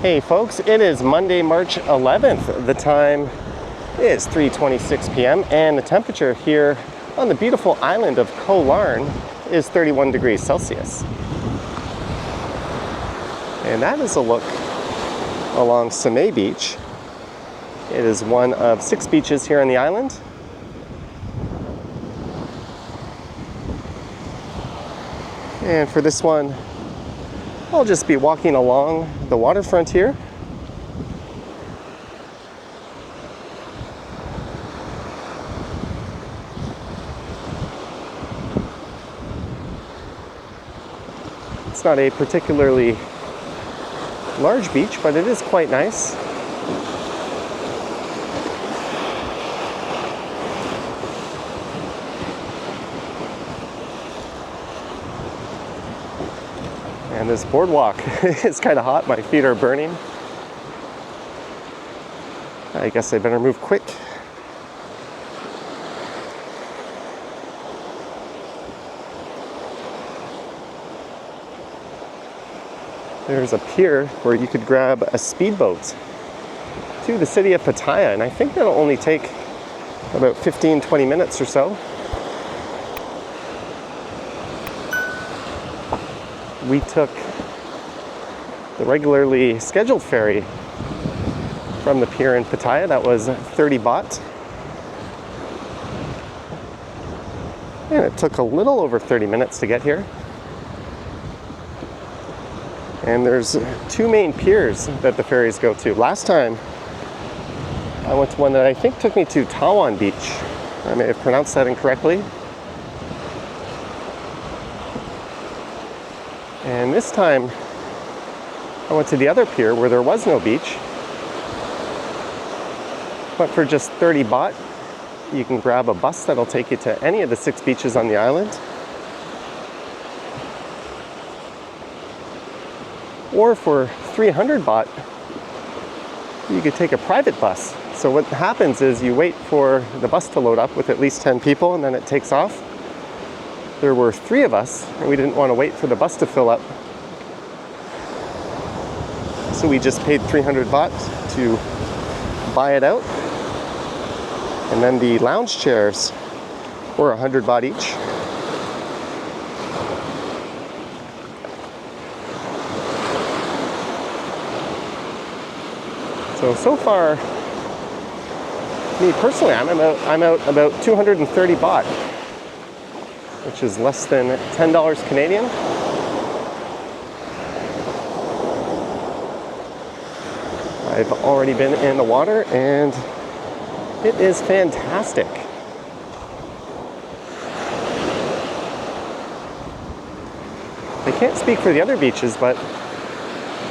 Hey folks, it is Monday, March 11th. The time is 3:26 p.m. and the temperature here on the beautiful island of Koh Larn is 31 degrees Celsius. And that is a look along Samae Beach. It is one of 6 beaches here on the island. And for this one, I'll just be walking along the waterfront here. It's not a particularly large beach, but it is quite nice. And this boardwalk is kind of hot. My feet are burning. I guess I better move quick. There's a pier where you could grab a speedboat to the city of Pattaya, and I think that'll only take about 15-20 minutes or so. We took the regularly scheduled ferry from the pier in Pattaya. That was 30 baht. And it took a little over 30 minutes to get here. And there's 2 main piers that the ferries go to. Last time, I went to one that I think took me to Tawan Beach. I may have pronounced that incorrectly. And this time, I went to the other pier where there was no beach. But for just 30 baht, you can grab a bus that'll take you to any of the 6 beaches on the island. Or for 300 baht, you could take a private bus. So what happens is you wait for the bus to load up with at least 10 people and then it takes off. There were 3 of us, and we didn't want to wait for the bus to fill up. So we just paid 300 baht to buy it out. And then the lounge chairs were 100 baht each. So far, me personally, I'm out about 230 baht. Which is less than $10 Canadian. I've already been in the water and it is fantastic. I can't speak for the other beaches, but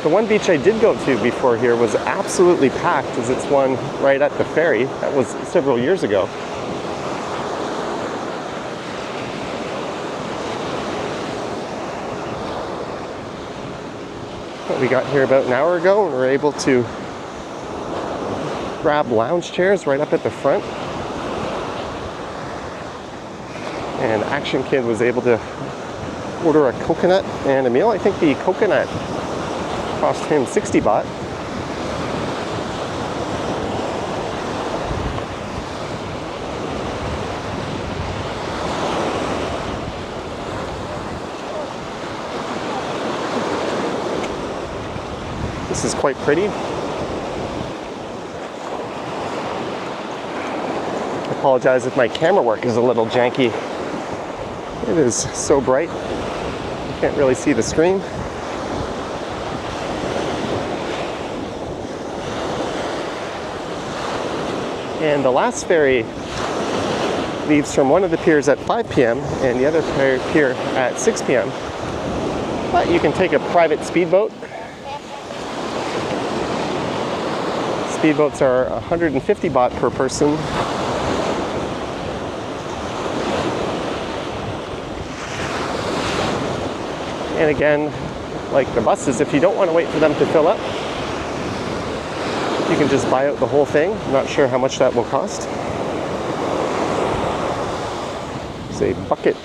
the one beach I did go to before here was absolutely packed, as it's one right at the ferry. That was several years ago. We got here about an hour ago and we were able to grab lounge chairs right up at the front. And Action Kid was able to order a coconut and a meal. I think the coconut cost him 60 baht. This is quite pretty. I apologize if my camera work is a little janky. It is so bright, you can't really see the screen. And the last ferry leaves from one of the piers at 5 p.m. and the other pier at 6 p.m. But you can take a private speedboat. Speedboats are 150 baht per person. And again, like the buses, if you don't want to wait for them to fill up, you can just buy out the whole thing. I'm not sure how much that will cost. It's a bucket.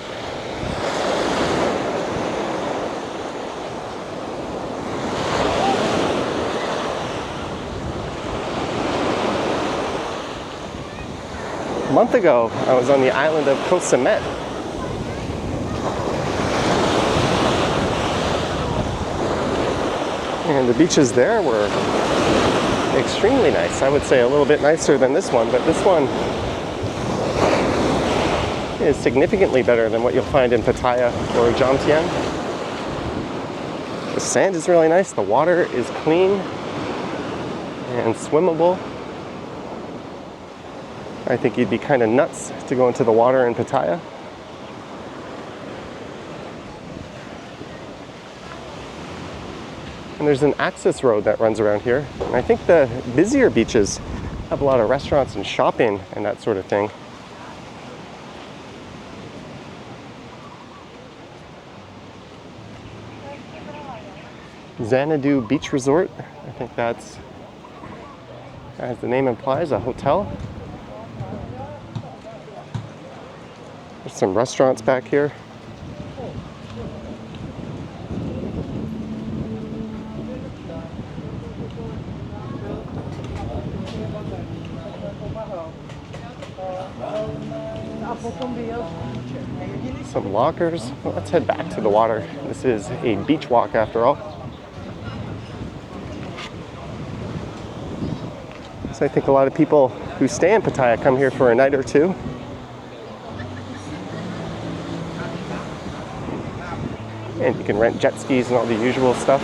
month ago, I was on the island of Koh Larn. And the beaches there were extremely nice. I would say a little bit nicer than this one, but this one is significantly better than what you'll find in Pattaya or Jomtien. The sand is really nice, the water is clean and swimmable. I think you'd be kind of nuts to go into the water in Pattaya. And there's an access road that runs around here. And I think the busier beaches have a lot of restaurants and shopping and that sort of thing. Xanadu Beach Resort. I think that's, as the name implies, a hotel. There's some restaurants back here. Some lockers. Well, let's head back to the water. This is a beach walk after all. So I think a lot of people who stay in Pattaya come here for a night or two. And you can rent jet skis and all the usual stuff.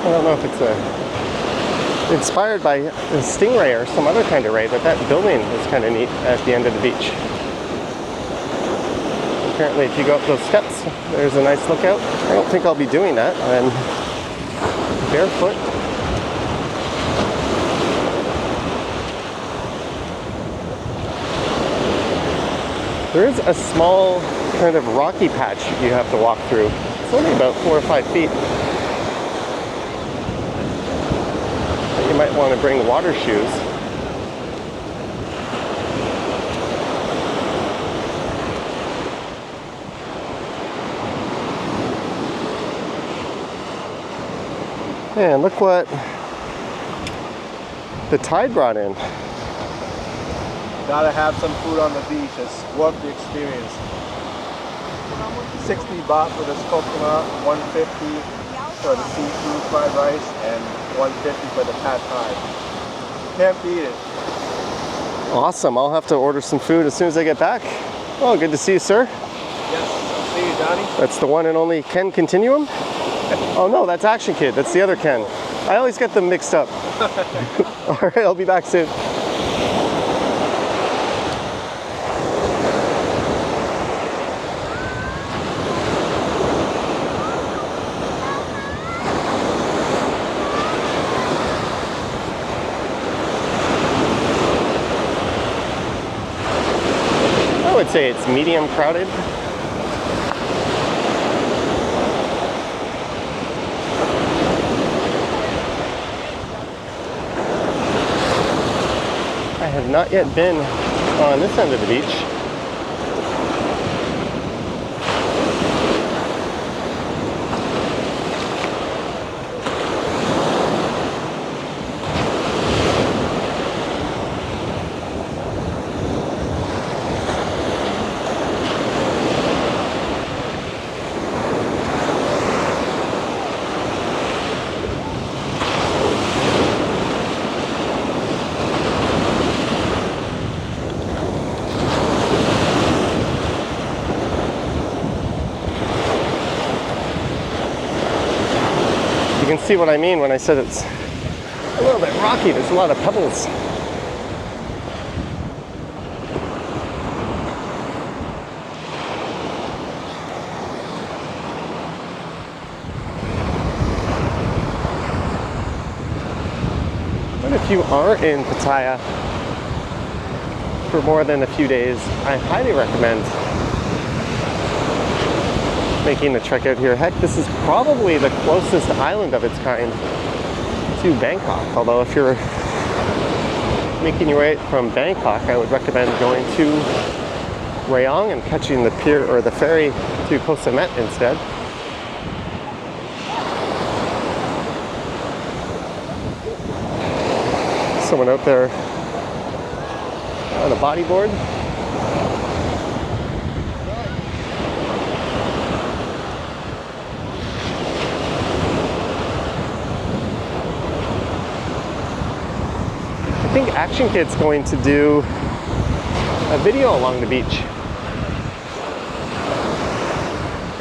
I don't know if it's inspired by a stingray or some other kind of ray, but that building is kind of neat at the end of the beach. Apparently if you go up those steps, there's a nice lookout. I don't think I'll be doing that. I'm barefoot. There is a small kind of rocky patch you have to walk through. It's only about 4 or 5 feet. You might want to bring water shoes. And look what the tide brought in. Gotta have some food on the beach. It's worth the experience. 60 baht for this coconut, 150 for the seafood fried rice, and 150 for the pad thai. Can't beat it. Awesome. I'll have to order some food as soon as I get back. Oh, good to see you, sir. Yes, I'll see you, Johnny. That's the one and only Ken Continuum? Oh no, that's Action Kid. That's the other Ken. I always get them mixed up. All right, I'll be back soon. I would say it's medium crowded. I have not yet been on this end of the beach. You can see what I mean when I said it's a little bit rocky. There's a lot of pebbles. you are in Pattaya for more than a few days, I highly recommend making the trek out here. Heck, this is probably the closest island of its kind to Bangkok. Although if you're making your way from Bangkok, I would recommend going to Rayong and catching the pier or the ferry to Koh Samet instead. Someone out there on a bodyboard. I think Action Kid's going to do a video along the beach.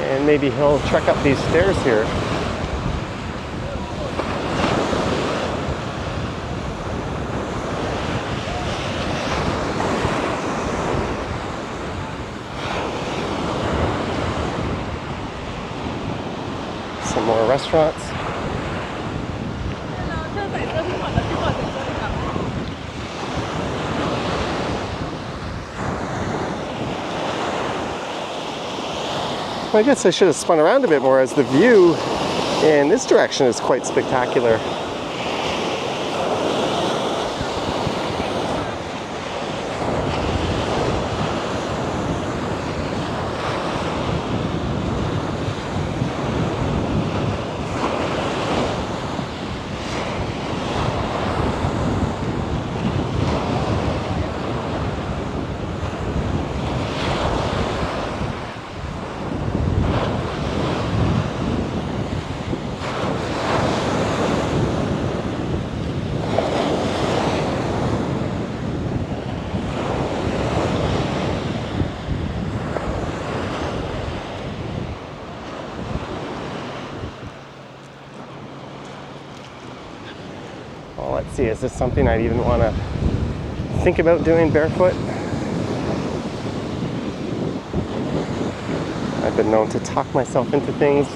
And maybe he'll trek up these stairs here. Some more restaurants. I guess I should have spun around a bit more, as the view in this direction is quite spectacular. Well, let's see, is this something I'd even want to think about doing barefoot? I've been known to talk myself into things.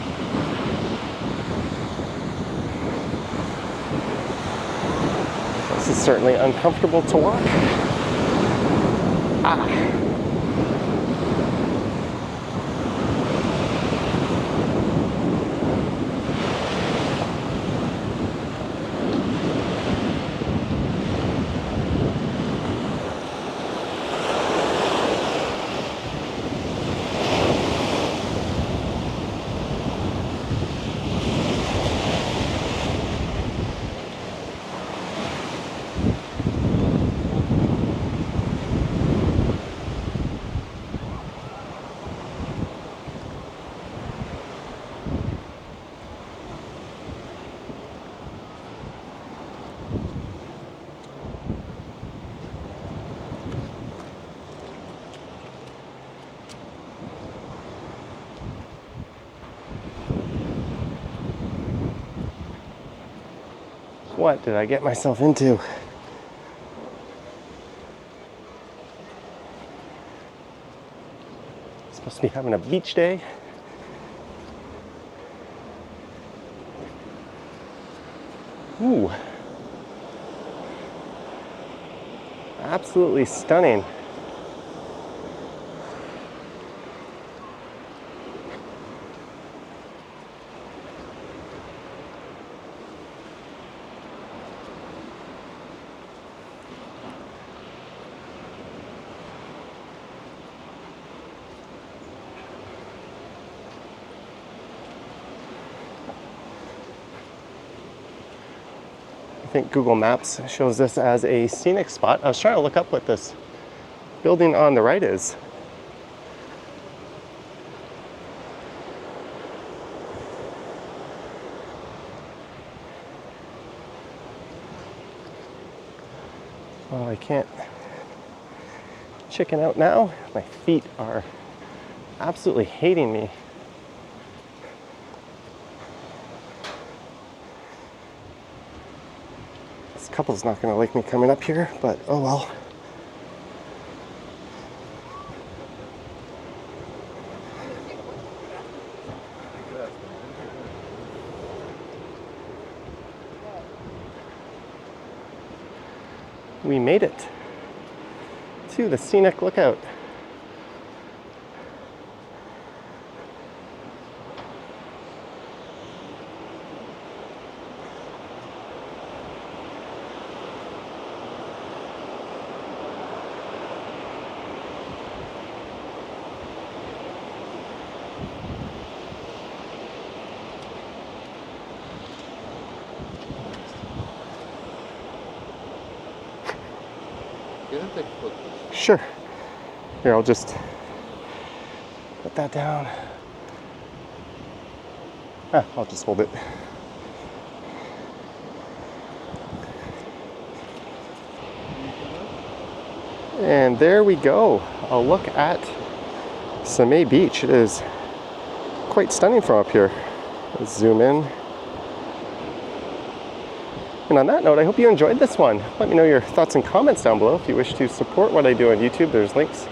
This is certainly uncomfortable to walk. Ah. What did I get myself into? Supposed to be having a beach day. Ooh. Absolutely stunning. I think Google Maps shows this as a scenic spot. I was trying to look up what this building on the right is. Oh, I can't chicken out now. My feet are absolutely hating me. Couple's not going to like me coming up here, but oh well. we made it to the Scenic lookout. Sure. Here, I'll just put that down. I'll just hold it. And there we go. A look at Samae Beach. It is quite stunning from up here. Let's zoom in. And on that note, I hope you enjoyed this one. Let me know your thoughts and comments down below. If you wish to support what I do on YouTube, there's links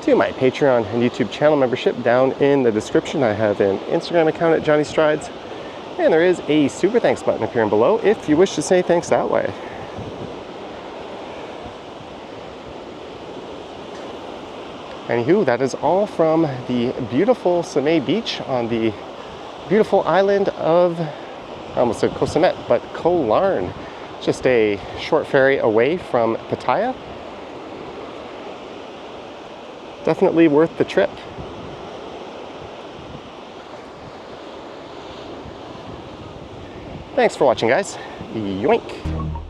to my Patreon and YouTube channel membership down in the description. I have an Instagram account at Johnny Strides, and there is a super thanks button appearing below if you wish to say thanks that way. Anywho, that is all from the beautiful Samae Beach on the beautiful island of, I almost said Koh Samet, but Koh Larn. Just a short ferry away from Pattaya. Definitely worth the trip. Thanks for watching, guys. Yoink.